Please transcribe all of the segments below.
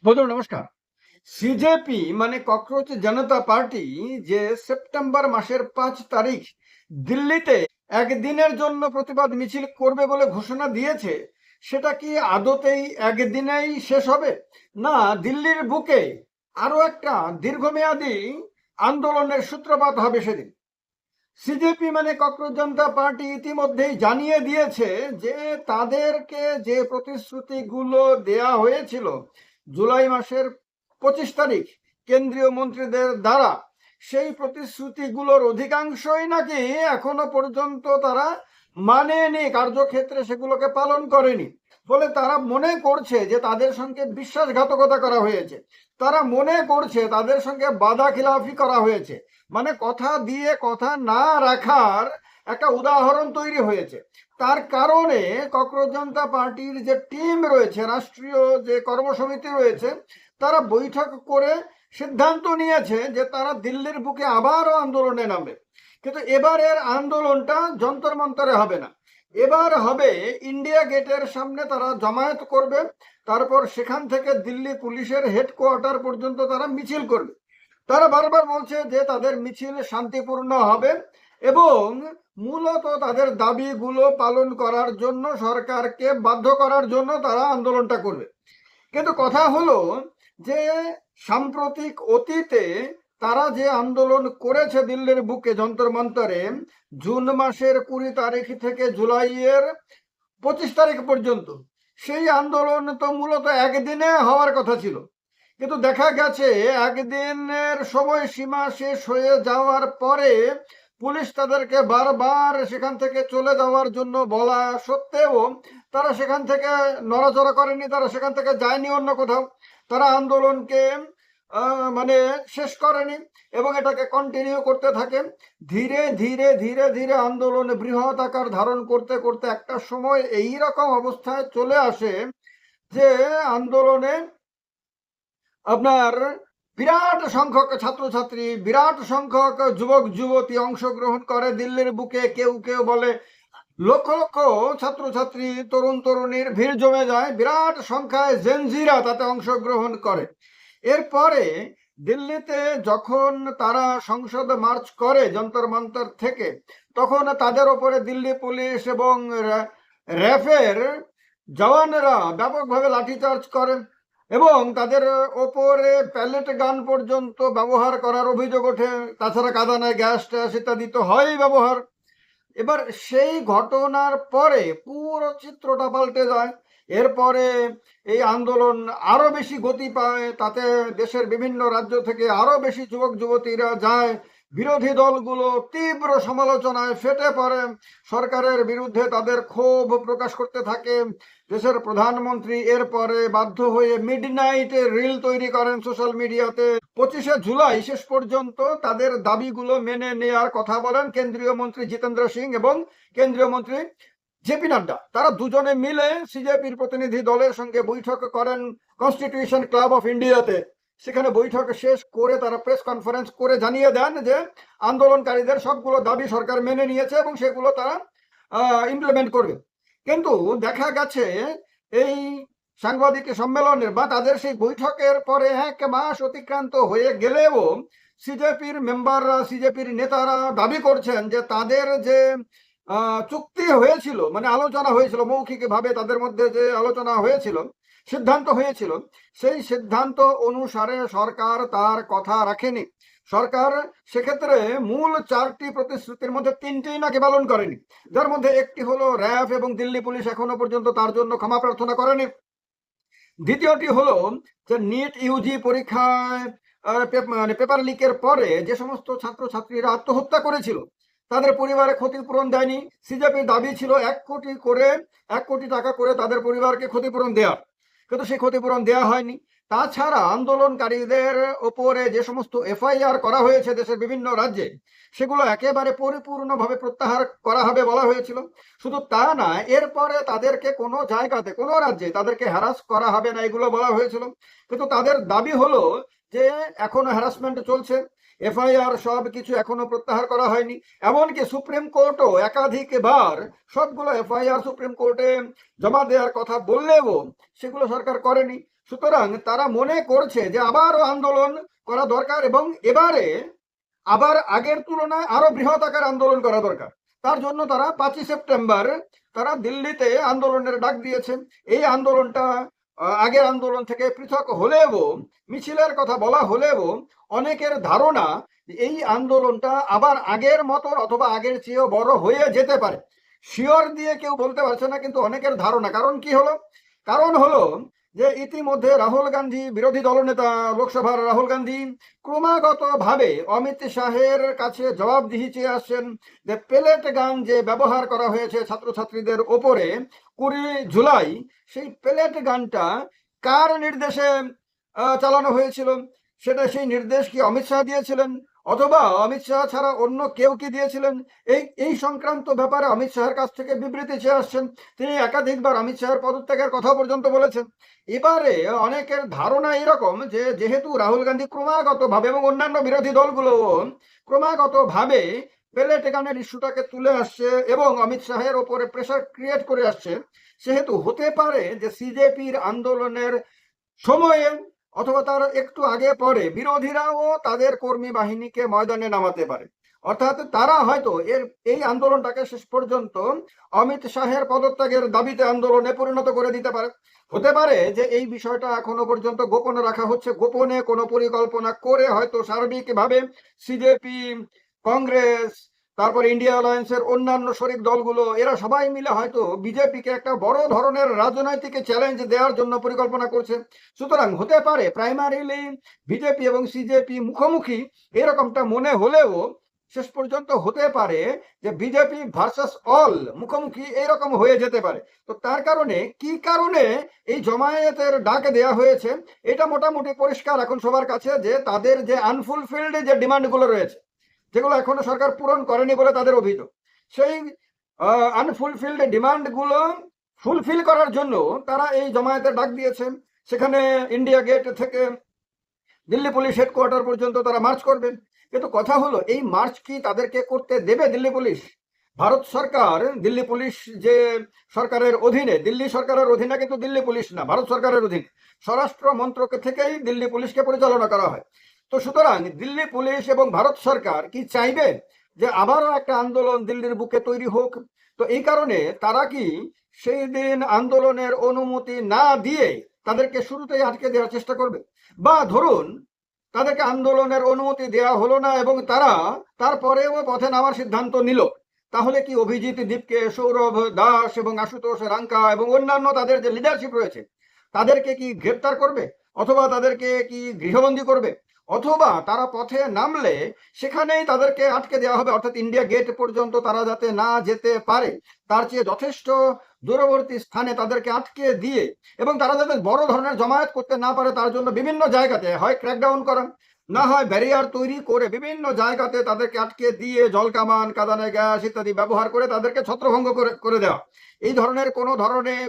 বন্ধু নমস্কার। সিজেপি মানে ককরোচ জনতা পার্টি যে সেপ্টেম্বর মাসের 5 তারিখ দিল্লিতে একদিনের জন্য প্রতিবাদ মিছিল করবে বলে ঘোষণা দিয়েছে, সেটা কি আদতেই একদিনেই শেষ হবে, না দিল্লির বুকে আরো একটা দীর্ঘমেয়াদী আন্দোলনের সূত্রপাত হবে সেদিন? সিজেপি মানে ককরোচ জনতা পার্টি ইতিমধ্যেই জানিয়ে দিয়েছে যে তাদেরকে যে প্রতিশ্রুতিগুলো দেয়া হয়েছিল জুলাই মাসের 25 তারিখ কেন্দ্রীয় মন্ত্রীদের দ্বারা, সেই প্রতিশ্রুতিগুলোর অধিকাংশই নাকি এখনো পর্যন্ত তারা মানেনি, কার্যক্ষেত্রে সেগুলোকে পালন করেনি। ফলে তারা মনে করছে যে তাদের সঙ্গে বিশ্বাসঘাতকতা করা হয়েছে, তারা মনে করছে তাদের সঙ্গে বাদা খিলাফি করা হয়েছে, মানে কথা দিয়ে কথা না রাখার একটা উদাহরণ তৈরি হয়েছে। তার কারণে ককরোচ জনতা পার্টির যে টিম রয়েছে, রাষ্ট্রীয় যে কর্মসমিতি রয়েছে, তারা বৈঠক করে সিদ্ধান্ত নিয়েছে যে তারা দিল্লির বুকে আবারও আন্দোলনে নামবে। কিন্তু এবারের আন্দোলনটা যন্তর মন্তরে হবে না, এবার হবে ইন্ডিয়া গেটের সামনে তারা জমায়েত করবে, তারপর সেখান থেকে দিল্লি পুলিশের হেডকোয়ার্টার পর্যন্ত তারা মিছিল করবে। তারা বারবার বলছে যে তাদের মিছিল শান্তিপূর্ণ হবে এবং মূলত তাদের দাবিগুলো পালন করার জন্য সরকারকে বাধ্য করার জন্য তারা আন্দোলনটা করবে। কিন্তু কথা হলো যে সাম্প্রতিক অতীতে তারা যে আন্দোলন করেছে দিল্লির বুকে যন্তর মন্তরে, জুন মাসের 20 তারিখ থেকে জুলাইয়ের 25 তারিখ পর্যন্ত, সেই আন্দোলন তো মূলত একদিনে হওয়ার কথা ছিল। কিন্তু দেখা গেছে একদিনের সময়সীমা শেষ হয়ে যাওয়ার পরে পুলিশ তাদেরকে বারবার সেখান থেকে চলে যাওয়ার জন্য বলা সত্ত্বেও তারা সেখান থেকে নড়াচড়া করেনি, তারা সেখান থেকে যায়নি অন্য কোথাও, তারা আন্দোলনকে মানে শেষ করেনি এবং এটাকে কন্টিনিউ করতে থাকে। ধীরে ধীরে ধীরে ধীরে আন্দোলন বৃহৎ আকার ধারণ করতে করতে একটা সময় এই রকম অবস্থায় চলে আসে যে আন্দোলনে আপনার বিরাট সংখ্যক ছাত্রছাত্রী, বিরাট সংখ্যক যুবক যুবতী অংশগ্রহণ করে দিল্লির বুকে। কেউ কেউ বলে লক্ষ লক্ষ ছাত্রছাত্রী, তরুণ তরুণীর ভিড় জমে যায়, বিরাট সংখ্যায় জেনজিরা তাতে অংশগ্রহণ করে। এরপরে দিল্লিতে যখন তারা সংসদ মার্চ করে যন্তর মন্তর থেকে, তখন তাদের ওপরে দিল্লি পুলিশ এবং র্যাফের জওয়ানেরা ব্যাপকভাবে লাঠিচার্জ করেন এবং তাদের ওপরে প্যালেট গান পর্যন্ত ব্যবহার করার অভিযোগ ওঠে। তাছাড়া কাঁদানে গ্যাস ট্যাস ইত্যাদি তো হয়ই ব্যবহার। এবার সেই ঘটনার পরে পুরো চিত্রটা পাল্টে যায়। এরপরে এই আন্দোলন আরো বেশি গতি পায়, তাতে দেশের বিভিন্ন রাজ্য থেকে আরো বেশি যুবক যুবতীরা যায়। বিরোধী দলগুলো তীব্র সমালোচনায় ফেটে পড়ে, সরকারের বিরুদ্ধে তাদের ক্ষোভ প্রকাশ করতে থাকে। দেশের প্রধানমন্ত্রী এরপরে বাধ্য হয়ে মিডনাইটে রিল তৈরি করেন সোশ্যাল মিডিয়াতে। 25শে জুলাই শেষ পর্যন্ত তাদের দাবিগুলো মেনে নেওয়ার কথা বলেন কেন্দ্রীয় মন্ত্রী জিতেন্দ্র সিং এবং কেন্দ্রীয় মন্ত্রী জেপি নাড্ডা। তারা দুজনে মিলে সিজেপির প্রতিনিধি দলের সঙ্গে বৈঠক করেন কনস্টিটিউশন ক্লাব অফ ইন্ডিয়াতে। সেখানে বৈঠক শেষ করে তারা প্রেস কনফারেন্স করে জানিয়ে দেন যে আন্দোলনকারীদের সবগুলো দাবি সরকার মেনে নিয়েছে এবং সেগুলো তারা ইমপ্লিমেন্ট করবে। কিন্তু দেখা গেছে এই সাংবাদিক সম্মেলনের বা তাদের সেই বৈঠকের পরে 1 মাস অতিক্রান্ত হয়ে গেলেও সিজেপির মেম্বাররা, সিজেপির নেতারা দাবি করছেন যে তাদের যে চুক্তি হয়েছিল, মানে আলোচনা হয়েছিল মৌখিকভাবে, তাদের মধ্যে যে আলোচনা হয়েছিল, সিদ্ধান্ত হয়েছিল, সেই সিদ্ধান্ত অনুসারে সরকার তার কথা রাখেনি। সরকার সেক্ষেত্রে মূল 4টি প্রতিশ্রুতির মধ্যে 3টিই নাকি পালন করেনি, যার মধ্যে একটি হলো র্যাব এবং দিল্লি পুলিশ এখনো পর্যন্ত তার জন্য ক্ষমা প্রার্থনা করেনি। দ্বিতীয়টি হলো যে নিট ইউজি পরীক্ষায় মানে পেপার লিকের পরে যে সমস্ত ছাত্রছাত্রীরা আত্মহত্যা করেছিল তাদের পরিবারে ক্ষতিপূরণ দেয়নি। সিজেপির দাবি ছিল 1 কোটি টাকা করে তাদের পরিবারকে ক্ষতিপূরণ দেওয়া, কিন্তু সেই ক্ষতিপূরণ দেওয়া হয়নি। তাছাড়া আন্দোলনকারীদের ওপরে যে সমস্ত এফআইআর করা হয়েছে দেশের বিভিন্ন রাজ্যে, সেগুলো একেবারে পরিপূর্ণভাবে প্রত্যাহার করা হবে বলা হয়েছিল। শুধু তা না, এরপরে তাদেরকে কোনো জায়গাতে কোনো রাজ্যে তাদেরকে হ্যারাস করা হবে না, এগুলো বলা হয়েছিল। কিন্তু তাদের দাবি হলো যে এখনো হ্যারাসমেন্ট চলছে, এফআইআর সব কিছু এখনো প্রত্যাহার করা হয়নি। এমনকি সুপ্রিম কোর্টও একাধিকবার সবগুলো এফআইআর সুপ্রিম কোর্টে জমা দেওয়ার কথা বললেও সেগুলো সরকার করেনি। সুতরাং তারা মনে করছে যে আবারও আন্দোলন করা দরকার এবং এবারে আবার আগের তুলনায় আরো বৃহৎ আকার আন্দোলন করা দরকার। তার জন্য তারা 5ই সেপ্টেম্বর তারা দিল্লিতে আন্দোলনের ডাক দিয়েছেন। এই আন্দোলনটা আগের আন্দোলন থেকে পৃথক হলেও, মিছিলের কথা বলা হলেও অনেকের ধারণা এই আন্দোলনটা আবার আগের মতো অথবা আগের চেয়েও বড় হয়ে যেতে পারে। শিওর দিয়ে কেউ বলতে পারছে না, কিন্তু অনেকের ধারণা। কারণ কি হলো? কারণ হলো যে ইতিমধ্যে রাহুল গান্ধী, বিরোধী দলনেতা লোকসভার রাহুল গান্ধী ক্রমাগত ভাবে অমিত শাহের কাছে জবাবদিহি চেয়ে আসছেন যে পেলেট গান যে ব্যবহার করা হয়েছে ছাত্রছাত্রীদের ওপরে 20 জুলাই, সেই পেলেট গানটা কার নির্দেশে চালানো হয়েছিল? সেই নির্দেশ কি অমিত শাহ দিয়েছিলেন, অথবা অমিত শাহ ছাড়া অন্য কেউ কি দিয়েছিলেন? এই সংক্রান্ত ব্যাপারে অমিত শাহের কাছ থেকে বিবৃতি চেয়ে আসছেন। তিনি একাধিকবার অমিত শাহের পদত্যাগের কথা পর্যন্ত বলেছেন। এবারে অনেকের ধারণা এরকম যে যেহেতু রাহুল গান্ধী ক্রমাগত ভাবে এবং অন্যান্য বিরোধী দলগুলো ক্রমাগত ভাবে পেলেট গানের ইস্যুটাকে তুলে আসছে এবং অমিত শাহের ওপরে প্রেশার ক্রিয়েট করে আসছে, সেহেতু হতে পারে যে সিজেপির আন্দোলনের সময়ে অথবা তার একটু আগে পরে বিরোধীরাও তাদের কর্মী বাহিনীকে ময়দানে নামাতে পারে। অর্থাৎ তারা হয়তো এই আন্দোলনটাকে শেষ পর্যন্ত অমিত শাহের পদত্যাগের দাবিতে আন্দোলনে পরিণত করে দিতে পারে। হতে পারে যে এই বিষয়টা এখনো পর্যন্ত গোপনে রাখা হচ্ছে, গোপনে কোনো পরিকল্পনা করে হয়তো সার্বিকভাবে সিজেপি, কংগ্রেস, তারপর ইন্ডিয়া অ্যালায়েন্সের অন্যান্য শরিক দলগুলো এরা সবাই মিলে হয়তো বিজেপিকে একটা বড় ধরনের রাজনৈতিক চ্যালেঞ্জ দেওয়ার জন্য পরিকল্পনা করছে। সুতরাং হতে পারে প্রাইমারিলি বিজেপি এবং সিজেপি মুখোমুখি, এরকমটা মনে হলেও শেষ পর্যন্ত হতে পারে যে বিজেপি ভার্সাস অল মুখোমুখি এরকম হয়ে যেতে পারে। তো তার কারণে কি কারণে এই জমায়েতের ডাক দেওয়া হয়েছে এটা মোটামুটি পরিষ্কার এখন সবার কাছে, যে তাদের যে আনফুলফিলড যে ডিমান্ডগুলো রয়েছে, যেগুলো এখনো সরকার পূরণ করেনি বলে তাদের অভিযোগ, সেই আনফুলফিলড ডিমান্ডগুলো ফুলফিল করার জন্য তারা এই জমায়েতের ডাক দিয়েছেন। সেখানে ইন্ডিয়া গেট থেকে দিল্লি পুলিশ হেডকোয়ার্টার পর্যন্ত তারা মার্চ করবেন। কিন্তু কথা হলো, এই মার্চ কি তাদেরকে করতে দেবে দিল্লি পুলিশ? ভারত সরকার, দিল্লি পুলিশ যে সরকারের অধীনে, দিল্লি সরকারের অধীনে কিন্তু দিল্লি পুলিশ না, ভারত সরকারের অধীনে স্বরাষ্ট্র মন্ত্রক থেকেই দিল্লি পুলিশকে পরিচালনা করা হয়। তো সুতরাং দিল্লি পুলিশ এবং ভারত সরকার কি চাইবে যে আবারও একটা আন্দোলন দিল্লির বুকে তৈরি হোক? তো এই কারণে তারা কি সেই দিন আন্দোলনের অনুমতি না দিয়ে তাদেরকে শুরুতেই আটকে দেওয়ার চেষ্টা করবে? বা ধরুন তাদেরকে আন্দোলনের অনুমতি দেওয়া হলো না এবং তারা তারপরেও পথে নামার সিদ্ধান্ত নিল, তাহলে কি অভিজিৎ দীপকে, সৌরভ দাস এবং আশুতোষ রাঙ্কা এবং অন্যান্য তাদের যে লিডারশিপ রয়েছে তাদেরকে কি গ্রেপ্তার করবে, অথবা তাদেরকে কি গৃহবন্দী করবে, অথবা তারা পথে নামলে সেখানেই তাদেরকে আটকে দেওয়া হবে? অর্থাৎ ইন্ডিয়া গেট পর্যন্ত তারা যাতে না যেতে পারে, তার চেয়ে যথেষ্ট দূরবর্তী স্থানে তাদেরকে আটকে দিয়ে এবং তারা যাতে বড় ধরনের জমায়েত করতে না পারে তার জন্য বিভিন্ন জায়গাতে হয় ক্র্যাকডাউন করা, না হয় ব্যারিয়ার তৈরি করে বিভিন্ন জায়গাতে তাদেরকে আটকে দিয়ে জলকামান, কাঁদানে গ্যাস ইত্যাদি ব্যবহার করে তাদেরকে ছত্রভঙ্গ করে দেওয়া। এই ধরনের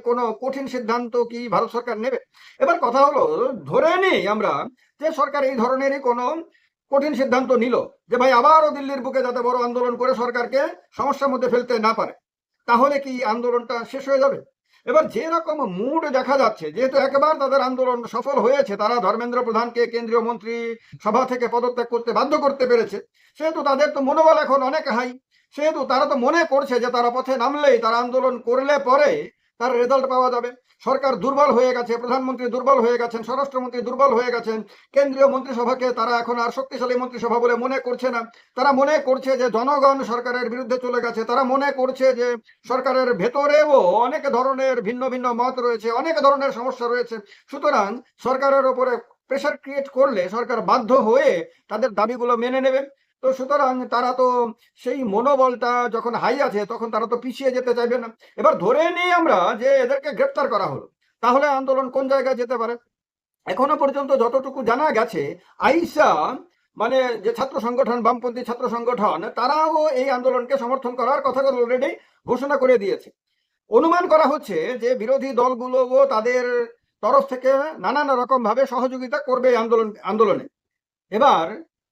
কোনো কঠিন সিদ্ধান্ত কি ভারত সরকার নেবে? এবার কথা হলো, ধরে নিই আমরা যে সরকার এই ধরনেরই কোনো কঠিন সিদ্ধান্ত নিল যে ভাই আবারও দিল্লির বুকে যাতে বড় আন্দোলন করে সরকারকে সমস্যার মধ্যে ফেলতে না পারে, তাহলে কি আন্দোলনটা শেষ হয়ে যাবে? এবার যে রকম মুড দেখা যাচ্ছে, যেহেতু একবার তাদের আন্দোলন সফল হয়েছে, তারা ধর্মেন্দ্র প্রধানকে কেন্দ্রীয় মন্ত্রী সভা থেকে পদত্যাগ করতে বাধ্য করতে পেরেছে, সেহেতু তাদের তো মনোবল এখন অনেক হাই। সেহেতু তারা তো মনে করছে যে তারা পথে নামলেই, তারা আন্দোলন করলে পরে তার রেজাল্ট পাওয়া যাবে। সরকার দুর্বল হয়ে গেছে, প্রধানমন্ত্রী দুর্বল হয়ে গেছেন, স্বরাষ্ট্রমন্ত্রী দুর্বল হয়ে গেছেন, কেন্দ্রীয় মন্ত্রিসভাকে তারা এখন আর শক্তিশালী মন্ত্রিসভা বলে মনে করছে না। তারা মনে করছে যে জনগণ সরকারের বিরুদ্ধে চলে গেছে, তারা মনে করছে যে সরকারের ভেতরেও অনেক ধরনের ভিন্ন ভিন্ন মত রয়েছে, অনেক ধরনের সমস্যা রয়েছে। সুতরাং সরকারের ওপরে প্রেশার ক্রিয়েট করলে সরকার বাধ্য হয়ে তাদের দাবিগুলো মেনে নেবে। তো সুতরাং তারা তো সেই মনোবলটা যখন হাই আছে তখন তারা তো পিছিয়ে যেতে চাইবে না। এবার ধরে নিই আমরা যে এদেরকে গ্রেপ্তার করা হলো, তাহলে আন্দোলন কোন জায়গায় যেতে পারে? এখনো পর্যন্ত যতটুকু জানা গেছে, আইসা মানে যে ছাত্র সংগঠন, বামপন্থী ছাত্র সংগঠন, তারাও এই আন্দোলনকে সমর্থন করার কথাগুলো অলরেডি ঘোষণা করে দিয়েছে। অনুমান করা হচ্ছে যে বিরোধী দলগুলোও তাদের তরফ থেকে নানান রকম ভাবে সহযোগিতা করবে এই আন্দোলনে। এবার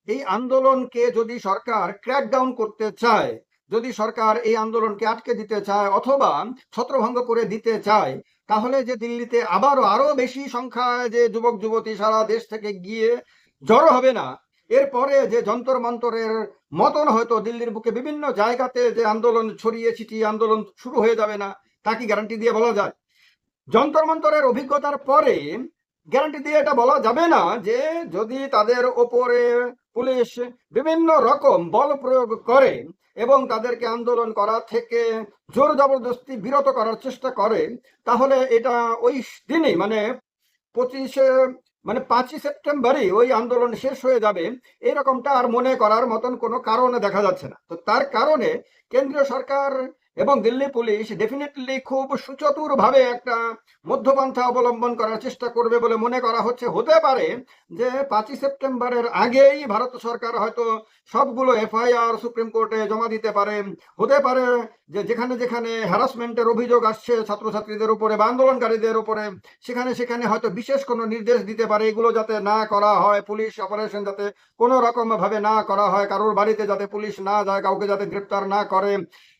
এই আন্দোলনকে যদি সরকার ক্র্যাকডাউন করতে চায়, যদি সরকার এই আন্দোলনকে আটকে দিতে চায় অথবা ছত্রভঙ্গ করে দিতে চায়, তাহলে যে দিল্লিতে আরো বেশি সংখ্যায় যে যুবক যুবতী সারা দেশ থেকে গিয়ে জড়ো হবে না, এরপরে যে যন্তর মন্তরের মতন হয়তো দিল্লির বুকে বিভিন্ন জায়গাতে যে আন্দোলন ছড়িয়ে ছিটিয়ে আন্দোলন শুরু হয়ে যাবে না, তা কি গ্যারান্টি দিয়ে বলা যায়? যন্তর মন্তরের অভিজ্ঞতার পরে গ্যারান্টি দিয়ে এটা বলা যাবে না যে যদি তাদের ওপরে পুলিশ বিভিন্ন রকম বল প্রয়োগ করে এবং তাদেরকে আন্দোলন করা থেকে জোর জবরদস্তি বিরত করার চেষ্টা করে, তাহলে এটা ওই দিনই মানে 25 মানে 5ই সেপ্টেম্বরই ওই আন্দোলন শেষ হয়ে যাবে, এরকমটা আর মনে করার মতন কোনো কারণ দেখা যাচ্ছে না। তো তার কারণে কেন্দ্রীয় সরকার এবং দিল্লি পুলিশ ডেফিনেটলি খুব সুচতুর ভাবে একটা মধ্যপন্থা অবলম্বন করার চেষ্টা করবে বলে মনে করা হচ্ছে। হতে পারে যে 5ই সেপ্টেম্বরের আগেই ভারত সরকার হয়তো সবগুলো এফআইআর সুপ্রিম কোর্টে জমা দিতে পারে। হতে পারে যে যেখানে যেখানে হ্যারাসমেন্টের অভিযোগ আসছে ছাত্রছাত্রীদের উপরে বা আন্দোলনকারীদের উপরে, সেখানে সেখানে হয়তো বিশেষ কোনো নির্দেশ দিতে পারে এগুলো যাতে না করা হয়, পুলিশ অপারেশন যাতে কোনো রকম ভাবে না করা হয়, কারোর বাড়িতে যাতে পুলিশ না যায়, কাউকে যাতে গ্রেপ্তার না করে,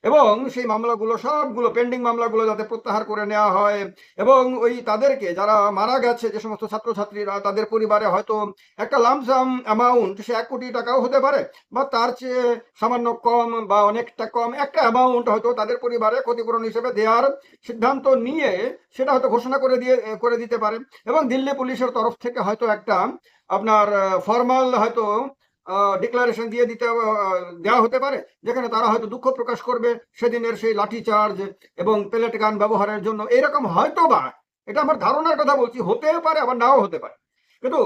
এবং সেই মামলাগুলো সবগুলো পেন্ডিং মামলাগুলো যাতে প্রত্যাহার করে নেওয়া হয়, এবং ওই তাদেরকে যারা মারা গেছে যে সমস্ত ছাত্রছাত্রীরা তাদের পরিবারে হয়তো একটা লামসাম অ্যামাউন্ট, সে 1 কোটি টাকাও হতে পারে বা তার চেয়ে সামান্য কম বা অনেকটা কম একটা অ্যামাউন্ট হয়তো তাদের পরিবারে ক্ষতিপূরণ হিসেবে দেওয়ার সিদ্ধান্ত নিয়ে সেটা হয়তো ঘোষণা করে দিতে পারে। এবং দিল্লি পুলিশের তরফ থেকে হয়তো একটা আপনার ফর্মাল হয়তো ডিক্লারেশন দিয়ে দেওয়া হতে পারে, যেখানে তারা হয়তো দুঃখ প্রকাশ করবে সেদিনের সেই লাঠি চার্জ এবং পেলেট গান ব্যবহারের জন্য। এরকম হয়তো বা, এটা আমার ধারণার কথা বলছি, হতে পারে আবার নাও হতে পারে। কিন্তু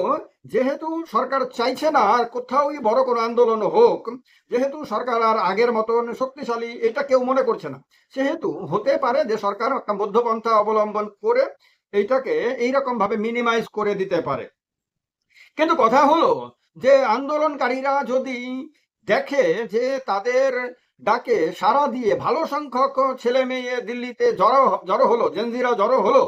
যেহেতু সরকার চাইছে না আর কোথাওই বড় কোনো আন্দোলন হোক, যেহেতু সরকার আর আগের মতন শক্তিশালী এটা কেউ মনে করছে না, সেহেতু হতে পারে যে সরকার একটা মধ্যপন্থা অবলম্বন করে এইটাকে এইরকম ভাবে মিনিমাইজ করে দিতে পারে। কিন্তু কথা হলো যে আন্দোলনকারীরা যদি দেখে যে তাদের ডাকে সাড়া দিয়ে ভালো সংখ্যক ছেলে মেয়ে দিল্লিতে জড়ো হলো, জেনজিরা জড়ো হলো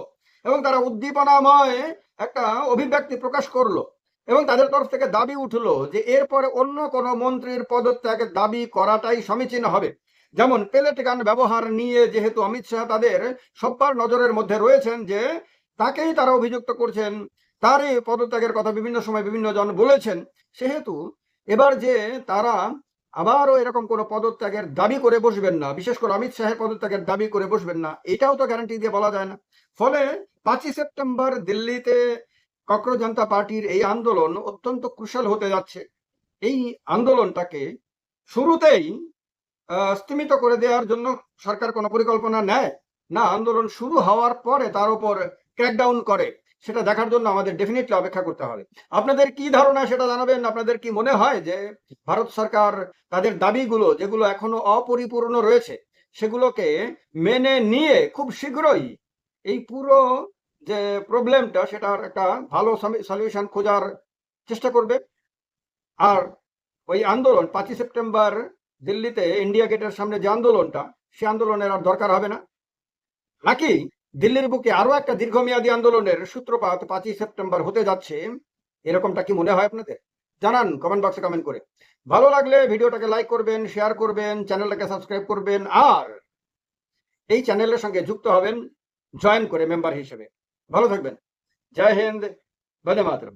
এবং তারা উদ্দীপনাময় একটা অভিব্যক্তি প্রকাশ করলো এবং তাদের তরফ থেকে দাবি উঠলো যে এরপরে অন্য কোনো মন্ত্রীর পদত্যাগের দাবি করাটাই সমীচীন হবে। যেমন পেলেট গান ব্যবহার নিয়ে যেহেতু অমিত শাহ তাদের সব্বার নজরের মধ্যে রয়েছেন, যে তাকেই তারা অভিযুক্ত করছেন, তার এই পদত্যাগের কথা বিভিন্ন সময় বিভিন্ন জন বলেছেন, সেহেতু এবার যে তারা আবারও এরকম কোনো পদত্যাগের দাবি করে বসবেন না, বিশেষ করে অমিত শাহের পদত্যাগের দাবি করে বসবেন না, এটাও তো গ্যারান্টি দিয়ে বলা যায় না। ফলে 5ই সেপ্টেম্বর দিল্লিতে ককরোচ জনতা পার্টির এই আন্দোলন অত্যন্ত ক্রুশাল হতে যাচ্ছে। এই আন্দোলনটাকে শুরুতেই স্তিমিত করে দেওয়ার জন্য সরকার কোনো পরিকল্পনা নেয় না, আন্দোলন শুরু হওয়ার পরে তার উপর ক্র্যাকডাউন করে, সেটা দেখার জন্য আমাদের ডেফিনেটলি অপেক্ষা করতে হবে। আপনাদের কি ধারণা সেটা জানাবেন। আপনাদের কি মনে হয় যে ভারত সরকার তাদের দাবিগুলো যেগুলো এখনো অপরিপূর্ণ রয়েছে সেগুলোকে মেনে নিয়ে খুব শীঘ্রই এই পুরো যে প্রবলেমটা সেটার একটা ভালো সলিউশন খোঁজার চেষ্টা করবে, আর ওই আন্দোলন 5ই সেপ্টেম্বর দিল্লিতে ইন্ডিয়া গেটের সামনে যে আন্দোলনটা, সে আন্দোলনের আর দরকার হবে না, নাকি দিল্লির বুকে আরো একটা দীর্ঘমেয়াদী আন্দোলনের সূত্রপাত 5ই সেপ্টেম্বর হতে যাচ্ছে? এরকমটা কি মনে হয় আপনাদের? জানান কমেন্ট বক্সে কমেন্ট করে। ভালো লাগলে ভিডিওটাকে লাইক করবেন, শেয়ার করবেন, চ্যানেলটাকে সাবস্ক্রাইব করবেন, আর এই চ্যানেলের সঙ্গে যুক্ত হবেন জয়েন করে মেম্বার হিসেবে। ভালো থাকবেন। জয় হিন্দ, বন্দে মাতরম।